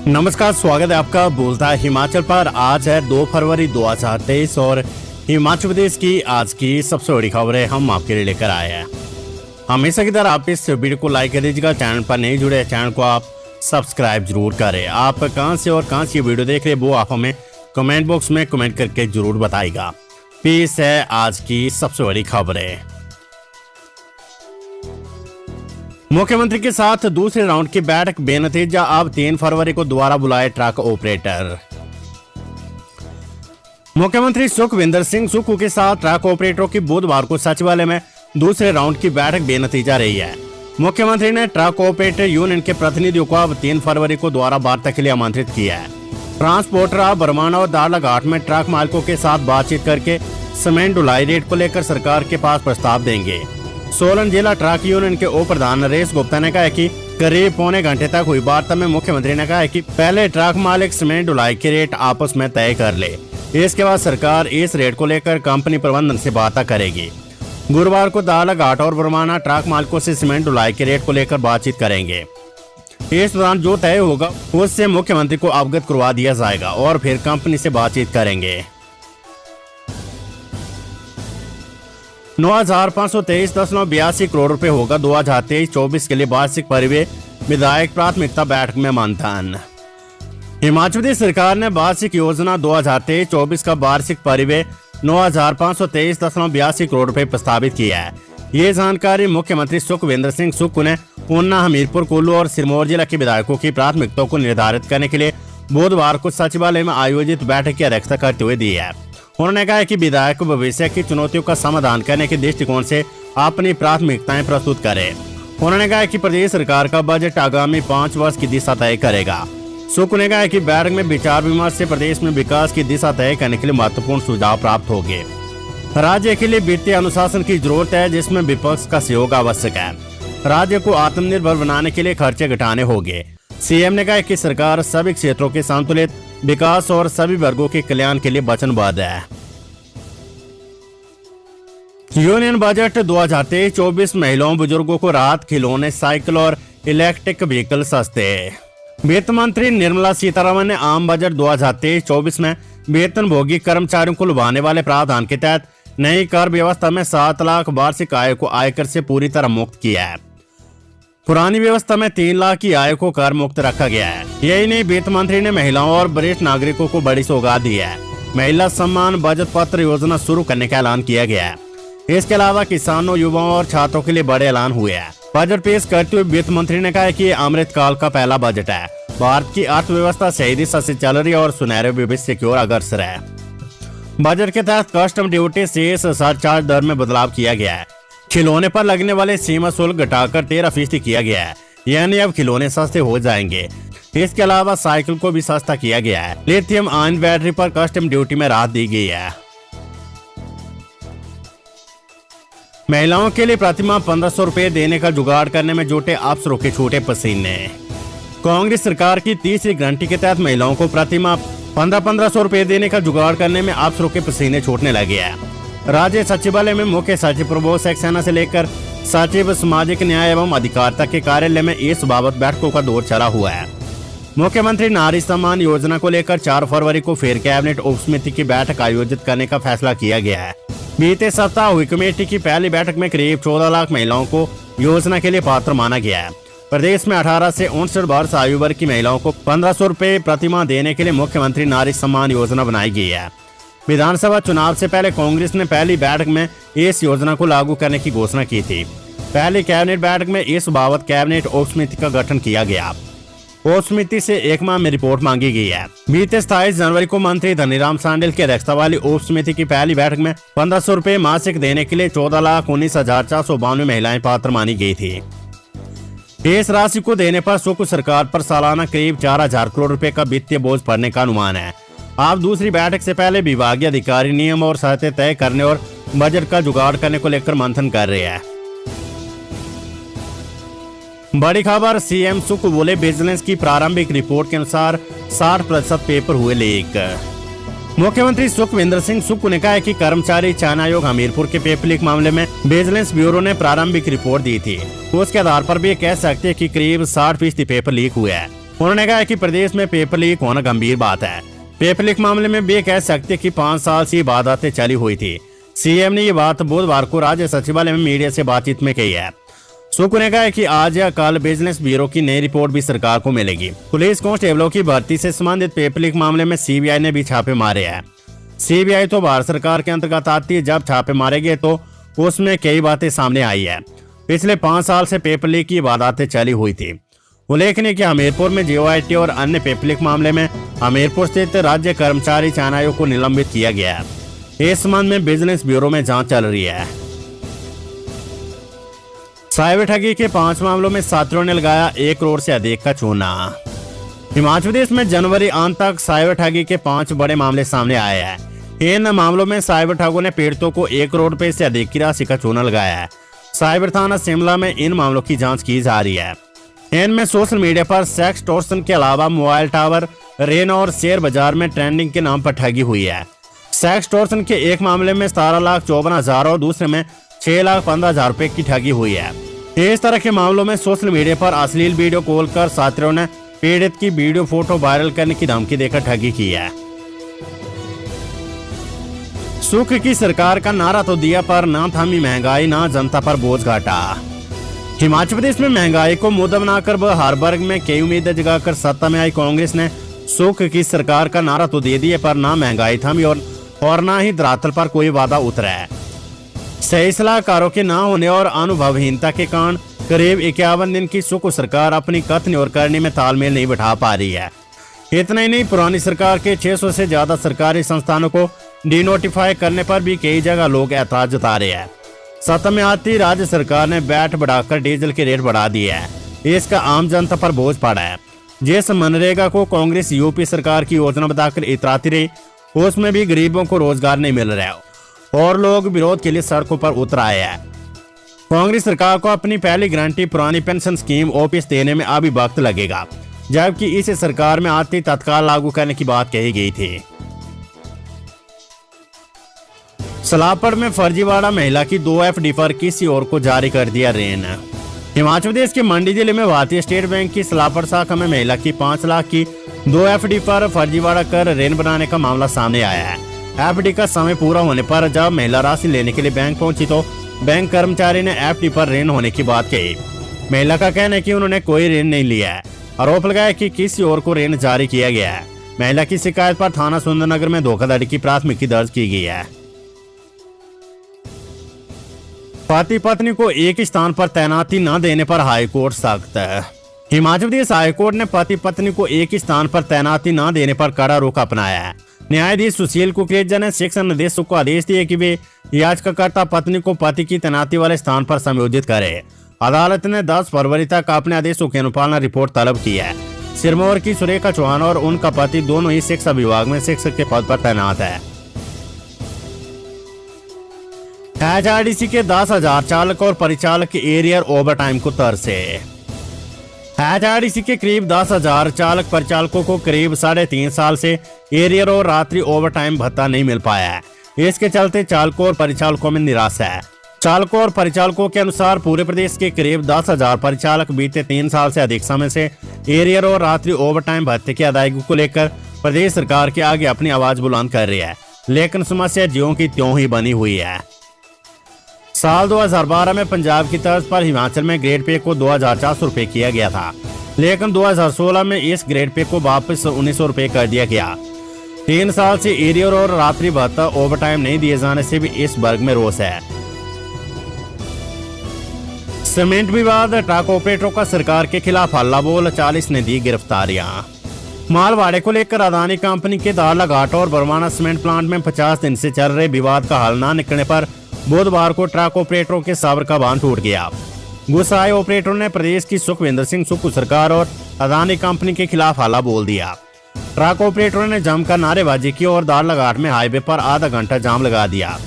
नमस्कार, स्वागत है आपका बोलता है हिमाचल पर। आज है 2 फरवरी 2023 और हिमाचल प्रदेश की आज की सबसे बड़ी खबरें हम आपके लिए लेकर आए हैं। हमेशा की तरह आप इस वीडियो को लाइक कर दीजिएगा। चैनल पर नहीं जुड़े चैनल को आप सब्सक्राइब जरूर करें। आप कहां से और कहां से वीडियो देख रहे हैं वो आप हमें कमेंट बॉक्स में कमेंट करके जरूर बताइएगा। पेश है आज की सबसे बड़ी खबरें। मुख्यमंत्री के साथ दूसरे राउंड की बैठक बेनतीजा, अब 3 फरवरी को दोबारा बुलाए ट्रक ऑपरेटर। मुख्यमंत्री सुखविंदर सिंह सुक्खू के साथ ट्रक ऑपरेटरों की बुधवार को सचिवालय में दूसरे राउंड की बैठक बेनतीजा रही है। मुख्यमंत्री ने ट्रक ऑपरेटर यूनियन के प्रतिनिधियों को अब 3 फरवरी को दोबारा वार्ता के लिए आमंत्रित किया है। ट्रांसपोर्टर अब बरमाना और दाड़लाघाट में ट्रक मालिकों के साथ बातचीत करके सीमेंट ढुलाई रेट को लेकर सरकार के पास प्रस्ताव देंगे। सोलन जिला ट्रक यूनियन के उप प्रधान नरेश गुप्ता ने कहा कि करीब पौने घंटे तक हुई वार्ता में मुख्यमंत्री ने कहा कि पहले ट्रक मालिक सीमेंट ढुलाई के रेट आपस में तय कर ले, इसके बाद सरकार इस रेट को लेकर कंपनी प्रबंधन से बात करेगी। गुरुवार को दाड़लाघाट और बरमाना ट्रक मालिकों से सीमेंट ढुलाई के रेट को लेकर बातचीत करेंगे। इस दौरान जो तय होगा उससे मुख्यमंत्री को अवगत करवा दिया जाएगा और फिर कंपनी से बातचीत करेंगे। 9,523.82 करोड़ रुपए होगा 2023-24 के लिए वार्षिक परिव्यय, विधायक प्राथमिकता बैठक में मंथन। हिमाचल प्रदेश सरकार ने वार्षिक योजना 2023-24 का वार्षिक परिव्यय 9,523.82 करोड़ रुपए प्रस्तावित किया है। ये जानकारी मुख्यमंत्री सुखविंदर सिंह सुक्खू ने ऊना, हमीरपुर, कुल्लू और सिरमौर जिला के विधायकों की प्राथमिकताओं को निर्धारित करने के लिए बुधवार को सचिवालय में आयोजित बैठक की अध्यक्षता करते हुए दी है। उन्होंने कहा कि विधायक भविष्य की चुनौतियों का समाधान करने के दृष्टिकोण से अपनी प्राथमिकताएं प्रस्तुत करें। उन्होंने कहा कि प्रदेश सरकार का बजट आगामी 5 वर्ष की दिशा तय करेगा। सुक्खू ने कहा कि बैठक में विचार विमर्श से प्रदेश में विकास की दिशा तय करने के लिए महत्वपूर्ण सुझाव प्राप्त होंगे। राज्य के लिए वित्तीय अनुशासन की जरूरत है, जिसमें विपक्ष का सहयोग आवश्यक है। राज्य को आत्मनिर्भर बनाने के लिए खर्चे घटाने होंगे। सीएम ने कहा कि सरकार सभी क्षेत्रों के संतुलित विकास और सभी वर्गों के कल्याण के लिए वचनबद्ध है। यूनियन बजट 2023-24 महिलाओं बुजुर्गों को राहत, खिलौने, साइकिल और इलेक्ट्रिक व्हीकल सस्ते। वित्त मंत्री निर्मला सीतारमण ने आम बजट 2023-24 में वेतनभोगी कर्मचारियों को लुभाने वाले प्रावधान के तहत नई कर व्यवस्था में 7 लाख वार्षिक आय को आयकर से पूरी तरह मुक्त किया है। पुरानी व्यवस्था में 3 लाख की आय को कर मुक्त रखा गया है। यही नहीं, वित्त मंत्री ने महिलाओं और वरिष्ठ नागरिकों को बड़ी सौगात दी है। महिला सम्मान बचत पत्र योजना शुरू करने का ऐलान किया गया है। इसके अलावा किसानों, युवाओं और छात्रों के लिए बड़े ऐलान हुए हैं। बजट पेश करते हुए वित्त मंत्री ने कहा कि ये अमृतकाल का पहला बजट है। भारत की अर्थव्यवस्था सही दिशा से चल रही है और सुनहरे भविष्य की ओर अग्रसर है। बजट के तहत कस्टम ड्यूटी शेष सरचार्ज दर में बदलाव किया गया है। खिलौने पर लगने वाले सीमा शुल्क घटाकर 13% किया गया है, यानी अब खिलौने सस्ते हो जाएंगे। इसके अलावा साइकिल को भी सस्ता किया गया है। लिथियम आयन बैटरी पर कस्टम ड्यूटी में राहत दी गई है। महिलाओं के लिए प्रतिमाह 1500 रुपए देने का जुगाड़ करने में जुटे अफसरों के छूटे पसीने। कांग्रेस सरकार की तीसरी गारंटी के तहत महिलाओं को प्रतिमाह 1500 रुपए देने का जुगाड़ करने में अफसरों के पसीने छूटने लगे हैं। राज्य सचिवालय में मुख्य सचिव प्रबोध सक्सेना से लेकर सचिव सामाजिक न्याय एवं अधिकारिता के कार्यालय में इस बाबत बैठकों का दौर चला हुआ है। मुख्यमंत्री नारी सम्मान योजना को लेकर 4 फरवरी को फिर कैबिनेट उप समिति की बैठक आयोजित करने का फैसला किया गया है। बीते सप्ताह हुई कमेटी की पहली बैठक में करीब 14 लाख महिलाओं को योजना के लिए पात्र माना गया है। प्रदेश में 18 से 59 वर्ष आयु वर्ग की महिलाओं को 1500 रुपए प्रतिमाह देने के लिए मुख्यमंत्री नारी सम्मान योजना बनाई गई है। विधानसभा चुनाव से पहले कांग्रेस ने पहली बैठक में इस योजना को लागू करने की घोषणा की थी। पहली कैबिनेट बैठक में इस बाबत कैबिनेट उप समिति का गठन किया गया। उप समिति से 1 माह में रिपोर्ट मांगी गई है। बीते 27 जनवरी को मंत्री धनीराम शांडिल की अध्यक्षता वाली उप समिति की पहली बैठक में 1500 रुपए मासिक देने के लिए 14,19,492 महिलाएं पात्र मानी गई थी। इस राशि को देने पर सुक्खू सरकार पर सालाना करीब 4,000 करोड़ रुपए का वित्तीय बोझ पड़ने का अनुमान है। आप दूसरी बैठक से पहले विभागीय अधिकारी नियम और शर्तें तय करने और बजट का जुगाड़ करने को लेकर मंथन कर रहे हैं। बड़ी खबर, सीएम सुक्खू बोले विजिलेंस की प्रारंभिक रिपोर्ट के अनुसार 60% पेपर हुए लीक। मुख्यमंत्री सुखविंदर सिंह सुक्खू ने कहा है कि कर्मचारी चयन आयोग हमीरपुर के पेपर लीक मामले में विजिलेंस ब्यूरो ने प्रारंभिक रिपोर्ट दी थी। उसके आधार पर भी कह सकते हैं कि करीब 60% पेपर लीक हुए हैं। उन्होंने कहा कि प्रदेश में पेपर लीक होना गंभीर बात है। पेपर लीक मामले में भी कह सकते कि 5 साल से बातें चली हुई थी। सीएम ने ये बात बुधवार को राज्य सचिवालय में मीडिया से बातचीत में कही है। सुख ने कहा कि आज या कल बिजनेस ब्यूरो की नई रिपोर्ट भी सरकार को मिलेगी। पुलिस कांस्टेबलों की भर्ती से संबंधित पेपर लीक मामले में सीबीआई ने भी छापे मारे हैं। सीबीआई तो भारत सरकार के अंतर्गत आती है। जब छापे मारे गए तो उसमें कई बातें सामने आई है। पिछले 5 साल से पेपर लीक की बातें चली हुई थी। उल्लेखनीय कि हमीरपुर में जीओआईटी और अन्य पेपर लीक मामले में हमीरपुर स्थित राज्य कर्मचारी चयन आयोग को निलंबित किया गया है। इस संबंध में बिजनेस ब्यूरो में जांच चल रही है। साइबर ठगी के 5 मामलों में छात्रों ने लगाया 1 करोड़ से अधिक का चूना। हिमाचल प्रदेश में जनवरी अंत तक साइबर ठगी के 5 बड़े मामले सामने आए हैं। इन मामलों में साइबर ठगों ने पीड़ितों को 1 करोड़ रुपए से अधिक की राशि का चूना लगाया है। साइबर थाना शिमला में इन मामलों की जांच की जा रही है। इनमें सोशल मीडिया पर सेक्स टॉर्शन के अलावा मोबाइल टावर, रेन और शेयर बाजार में ट्रेंडिंग के नाम पर ठगी हुई है। सेक्स टॉर्शन के एक मामले में 17,54,000 और दूसरे में 6,15,000 रुपए की ठगी हुई है। इस तरह के मामलों में सोशल मीडिया पर अश्लील वीडियो कॉल कर छात्रों ने पीड़ित की वीडियो फोटो वायरल करने की धमकी देकर ठगी की है। सुख की सरकार का नारा तो दिया पर ना थामी महंगाई, ना जनता पर बोझ घाटा। हिमाचल प्रदेश में महंगाई को मुद्दा बनाकर हर वर्ग में कई उम्मीदें जगाकर सत्ता में आई कांग्रेस ने सुख की सरकार का नारा तो दे दिया पर ना महंगाई थमी और ना ही धरातल पर कोई वादा उतरा है। सही सलाहकारों के ना होने और अनुभवहीनता के कारण करीब 51 दिन की सुख सरकार अपनी कथन और करने में तालमेल नहीं बैठा पा रही है। इतना ही नहीं, पुरानी सरकार के 600 से ज्यादा सरकारी संस्थानों को डिनोटिफाई करने पर भी कई जगह लोग ऐतराज जता रहे हैं। सत्ता में आती राज्य सरकार ने वैट बढ़ाकर डीजल के रेट बढ़ा दिए है। इसका आम जनता पर बोझ पड़ा है। जिस मनरेगा को कांग्रेस यूपी सरकार की योजना बताकर इतराती रही, उसमें भी गरीबों को रोजगार नहीं मिल रहा और लोग विरोध के लिए सड़कों पर उतर आए हैं। कांग्रेस सरकार को अपनी पहली गारंटी पुरानी पेंशन स्कीम ओपीएस देने में अभी वक्त लगेगा, जबकि इसे सरकार में आते तत्काल लागू करने की बात कही गई थी। सलापड़ में फर्जीवाड़ा महिला की 2 एफडी पर किसी और को जारी कर दिया रेन। हिमाचल प्रदेश के मंडी जिले में भारतीय स्टेट बैंक की सलापड़ शाखा में महिला की 5 लाख की 2 एफडी पर फर्जीवाड़ा कर रेन बनाने का मामला सामने आया है। एफडी का समय पूरा होने पर जब महिला राशि लेने के लिए बैंक पहुंची तो बैंक कर्मचारी ने एफडी पर ऋण होने की बात कही। महिला का कहना है कि उन्होंने कोई ऋण नहीं लिया है। आरोप लगाया कि किसी और को ऋण जारी किया गया है। महिला की शिकायत पर थाना सुंदरनगर में धोखाधड़ी की प्राथमिकी दर्ज की गई है। पति पत्नी को एक स्थान पर तैनाती न देने पर हाईकोर्ट सख्त। हिमाचल प्रदेश हाईकोर्ट ने पति पत्नी को एक ही स्थान पर तैनाती न देने पर कड़ा रुख अपनाया है। न्यायाधीश सुशील कुकरेजा ने शिक्षा निदेशक को आदेश दिए कि वे याचिकाकर्ता पत्नी को पति की तैनाती वाले स्थान पर समायोजित करे। अदालत ने 10 फरवरी तक अपने आदेशों की अनुपालना रिपोर्ट तलब की है। सिरमौर की सुरेखा चौहान और उनका पति दोनों ही शिक्षा विभाग में शिक्षक के पद पर तैनात है। एचआरटीसी के 10,000 चालक और परिचालक के एरियर ओवरटाइम को तरसे। एचआरटीसी के करीब 10,000 चालक परिचालकों को करीब 3.5 साल से एरियर और रात्रि ओवरटाइम भत्ता नहीं मिल पाया है। इसके चलते चालकों और परिचालकों में निराशा है। चालकों और परिचालकों के अनुसार पूरे प्रदेश के करीब 10,000 परिचालक बीते 3 साल से अधिक समय से एरियर और रात्रि ओवरटाइम भत्ते की अदायगी को लेकर प्रदेश सरकार के आगे अपनी आवाज बुलंद कर रही है, लेकिन समस्या ज्यों की त्यों ही बनी हुई है। साल 2012 में पंजाब की तर्ज पर हिमाचल में ग्रेड पे को 2,400 रुपए किया गया था, लेकिन 2016 में इस ग्रेड पे को वापस 1,900 रुपए कर दिया गया। 3 साल से एरियर और रात्रि भत्ता ओवरटाइम नहीं दिए जाने से भी इस वर्ग में रोष है। सीमेंट विवाद, ट्रक ऑपरेटरों का सरकार के खिलाफ हल्ला बोल, 40 ने दी गिरफ्तारियां। मालवाड़े को लेकर अदानी कंपनी के दारलाघाट और बरवाना सीमेंट प्लांट में 50 दिन से चल रहे विवाद का हल न निकलने पर बुधवार को ट्रक ऑपरेटरों के सब्र का बांध टूट गया। गुस्साए ऑपरेटरों ने प्रदेश की सुखविंदर सिंह सुक्खू सरकार और अदानी कंपनी के खिलाफ हल्ला बोल दिया। ट्रक ऑपरेटरों ने जमकर नारेबाजी की और दारलाघाट में हाईवे पर आधा घंटा जाम लगा दिया।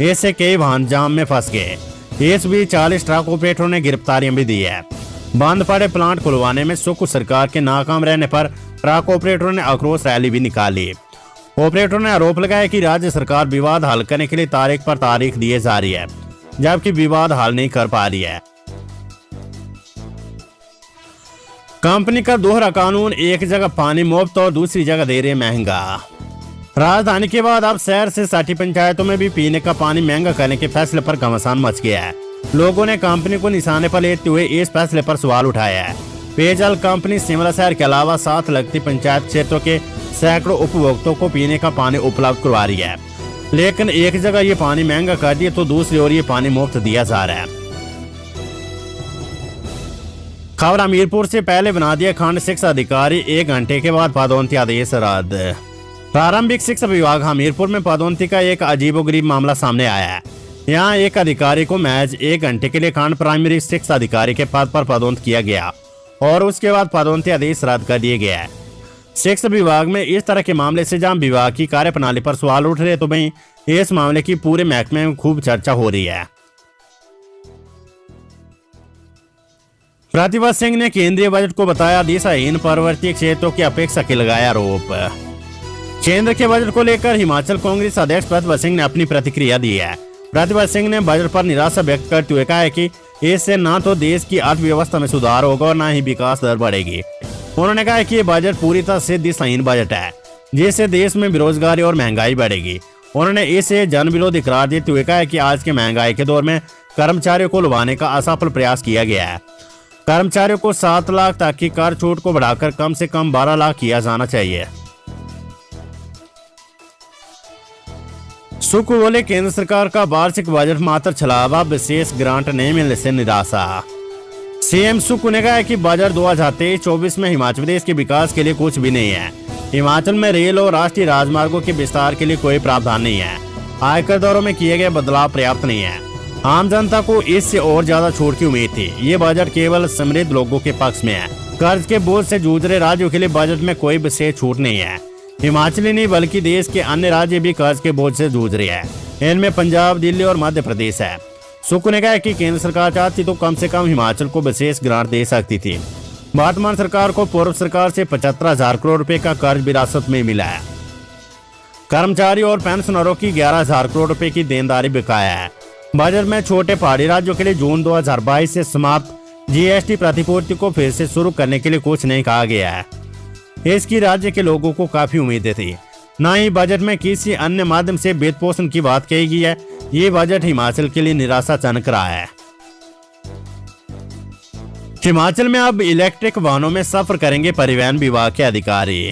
इससे कई वाहन जाम में फंस गए। इस बीच 40 ट्रक ऑपरेटरों ने गिरफ्तारियां भी दी है। बंद पड़े प्लांट खुलवाने में सुक्खू सरकार के नाकाम रहने पर ट्रक ऑपरेटरों ने आक्रोश रैली भी निकाली। ऑपरेटरों ने आरोप लगाया कि राज्य सरकार विवाद हल करने के लिए तारीख पर तारीख दिए जा रही है, जबकि विवाद हल नहीं कर पा रही है। कंपनी का दोहरा कानून, एक जगह पानी मुफ्त और दूसरी जगह दे रहे महंगा। राजधानी के बाद अब शहर से 60 पंचायतों में भी पीने का पानी महंगा करने के फैसले पर घमासान मच गया है। लोगों ने कंपनी को निशाने पर लेते हुए इस फैसले पर सवाल उठाया है। पेयजल कंपनी शिमला शहर के अलावा साथ लगती पंचायत क्षेत्रों के सैकड़ों उपभोक्ताओं को पीने का पानी उपलब्ध करवा रही है, लेकिन एक जगह ये पानी महंगा कर दिया तो दूसरी ओर ये पानी मुफ्त दिया जा रहा है। खबर हमीरपुर से, पहले बना दिया खंड शिक्षा अधिकारी, 1 घंटे के बाद पदोन्नति आदेश रद्द। प्रारंभिक शिक्षा विभाग हमीरपुर में पदोन्नति का एक अजीबोगरीब मामला सामने आया है। यहाँ एक अधिकारी को महज 1 घंटे के लिए खंड प्राइमरी शिक्षा अधिकारी के पद पर पदोन्नत किया गया और उसके बाद पदोन्नति आदेश रद्द कर दिए गया है। शिक्षा विभाग में इस तरह के मामले से जहां विभाग की कार्यप्रणाली पर सवाल उठ रहे, तो वहीं इस मामले की पूरे महकमे में खूब चर्चा हो रही है। प्रतिभा सिंह ने केंद्रीय बजट को बताया दिशाहीन, पर्वतीय क्षेत्रों की अपेक्षा के लगाया आरोप। केंद्र के बजट को लेकर हिमाचल कांग्रेस अध्यक्ष प्रतिभा सिंह ने अपनी प्रतिक्रिया दी है। प्रतिभा सिंह ने बजट पर निराशा व्यक्त करते हुए कहा है कि इससे न तो देश की अर्थव्यवस्था में सुधार होगा और न ही विकास दर बढ़ेगी। उन्होंने कहा कि ये बजट पूरी तरह से दिशाहीन बजट है, जिससे देश में बेरोजगारी और महंगाई बढ़ेगी। उन्होंने इसे जन विरोधी करार देते हुए कहा कि आज के महंगाई के दौर में कर्मचारियों को लुभाने का असफल प्रयास किया गया है। कर्मचारियों को 7 लाख तक की कर छूट को बढ़ाकर कम से कम 12 लाख किया जाना चाहिए। सुख बोले, केंद्र सरकार का वार्षिक बजट मात्र छलावा, विशेष ग्रांट नहीं मिलने से निराशा। सीएम सुख ने कहा कि बजट 2023-24 में हिमाचल प्रदेश के विकास के लिए कुछ भी नहीं है। हिमाचल में रेल और राष्ट्रीय राजमार्गों के विस्तार के लिए कोई प्रावधान नहीं है। आयकर दरों में किए गए बदलाव पर्याप्त नहीं है। आम जनता को इससे और ज्यादा छूट की उम्मीद थी। ये बजट केवल समृद्ध लोगों के पक्ष में है। कर्ज के बोझ से जूझ रहे राज्यों के लिए बजट में कोई विशेष छूट नहीं है। हिमाचल ही नहीं बल्कि देश के अन्य राज्य भी कर्ज के बोझ से जूझ रहे हैं। इनमें पंजाब, दिल्ली और मध्य प्रदेश है। सुख ने कहा कि केंद्र सरकार चाहती तो कम से कम हिमाचल को विशेष ग्रांट दे सकती थी। वर्तमान सरकार को पूर्व सरकार से 75,000 करोड़ रुपए का कर्ज विरासत में मिला है। कर्मचारी और पेंशनरों की 11,000 करोड़ रुपए की देनदारी बकाया है। बजट में छोटे पहाड़ी राज्यों के लिए जून 2022 से समाप्त जीएसटी प्रतिपूर्ति को फिर से शुरू करने के लिए कुछ नहीं कहा गया है। इसकी राज्य के लोगों को काफी उम्मीदें थी। न ही बजट में किसी अन्य माध्यम से वित्त पोषण की बात कही गई है। ये बजट हिमाचल के लिए निराशाजनक रहा है। हिमाचल में अब इलेक्ट्रिक वाहनों में सफर करेंगे परिवहन विभाग के अधिकारी।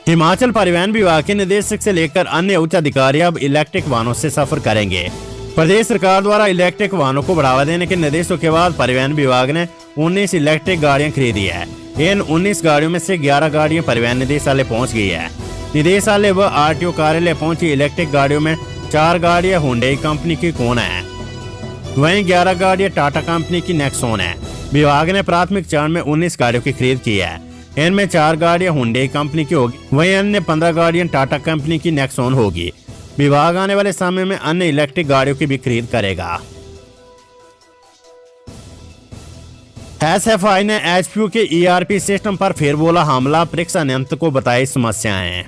हिमाचल परिवहन विभाग के निदेशक से लेकर अन्य उच्च अधिकारी अब इलेक्ट्रिक वाहनों से सफर करेंगे। प्रदेश सरकार द्वारा इलेक्ट्रिक वाहनों को बढ़ावा देने के निर्देशों के बाद परिवहन विभाग ने 19 इलेक्ट्रिक गाड़ियां खरीदी है। इन 19 गाड़ियों में से 11 गाड़ियां परिवहन निदेशालय पहुंच गई है। निदेशालय व आरटीओ कार्यालय पहुंची इलेक्ट्रिक गाड़ियों में 4 गाड़ियां हुंडई कंपनी की कोना है, वहीं 11 गाड़ियां टाटा कंपनी की नेक्सॉन है। विभाग ने प्राथमिक चरण में 19 गाड़ियों की खरीद की है। इनमें 4 गाड़ियां हुंडई कंपनी की होगी, वहीं अन्य 15 गाड़ियां टाटा कंपनी की नेक्सॉन होगी। विभाग आने वाले समय में अन्य इलेक्ट्रिक गाड़ियों की भी खरीद करेगा। एसएफआई ने एचपीयू के ईआरपी सिस्टम पर फिर बोला हमला, परीक्षा नियंत्रक को बताई समस्याएं।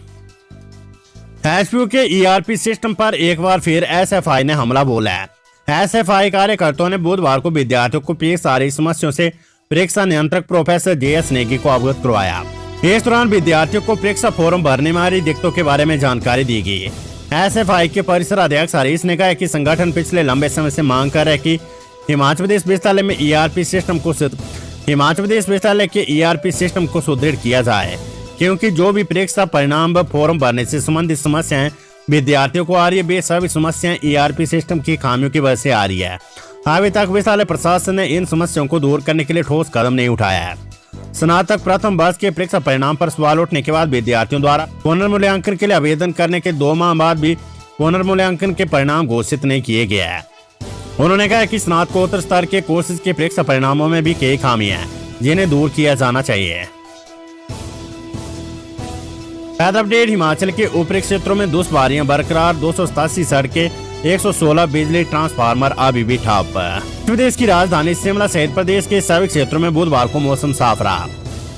एचपीयू के ईआरपी सिस्टम पर एक बार फिर एसएफआई ने हमला बोला है। एसएफआई कार्यकर्ताओं ने बुधवार को विद्यार्थियों को पेश आ रही समस्याओं से परीक्षा नियंत्रक प्रोफेसर जेएस नेगी को अवगत करवाया। इस दौरान विद्यार्थियों को परीक्षा फॉर्म भरने में आ रही दिक्कतों के बारे में जानकारी दी गई। एसएफआई के परिसर अध्यक्ष हरीश ने कहा कि संगठन पिछले लंबे समय से मांग कर रहा है कि हिमाचल प्रदेश विश्वविद्यालय में ईआरपी सिस्टम को सुदृढ़ किया जाए, क्योंकि जो भी परीक्षा परिणाम व फॉर्म भरने से संबंधित समस्याएं विद्यार्थियों को आ रही है, वे सभी समस्याएं ईआरपी सिस्टम की खामियों की वजह से आ रही है। अभी तक विश्वविद्यालय प्रशासन ने इन समस्याओं को दूर करने के लिए ठोस कदम नहीं उठाया है। स्नातक प्रथम वर्ष के परीक्षा परिणाम पर सवाल उठने के बाद विद्यार्थियों द्वारा पुनर्मूल्यांकन के लिए आवेदन करने के 2 माह बाद भी पुनर्मूल्यांकन के परिणाम घोषित नहीं किए गए हैं। उन्होंने कहा कि स्नातकोत्तर स्तर के कोर्सेज के परीक्षा परिणामों में भी कई खामियां हैं, जिन्हें दूर किया जाना चाहिए। अपडेट, हिमाचल के ऊपरी क्षेत्रों में दुश्वारियां बरकरार, 287 सड़कें, 116 बिजली ट्रांसफार्मर अभी भी ठप। प्रदेश की राजधानी शिमला सहित प्रदेश के सभी क्षेत्रों में बुधवार को मौसम साफ रहा।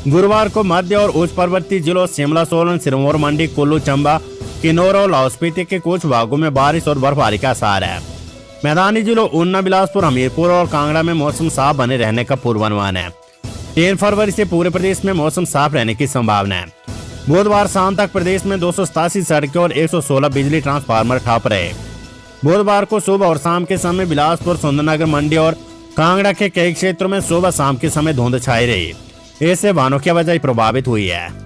गुरुवार को मध्य और उच्च पर्वतीय जिलों शिमला, सोलन, सिरमौर, मंडी, कुल्लू, चंबा, किन्नौर और लाहौल स्पीति के कुछ भागों में बारिश और बर्फबारी का आसार है। मैदानी जिलों ऊना, बिलासपुर, हमीरपुर और कांगड़ा में मौसम साफ बने रहने का पूर्वानुमान है। 3 फरवरी से पूरे प्रदेश में मौसम साफ रहने की संभावना है। बुधवार शाम तक प्रदेश में 287 सड़कें और 116 बिजली ट्रांसफार्मर ठप रहे। बुधवार को सुबह और शाम के समय बिलासपुर, सुंदरनगर, मंडी और कांगड़ा के कई क्षेत्रों में सुबह शाम के समय धुंध छाई रही। इससे वाहनों की आवाजाही प्रभावित हुई है।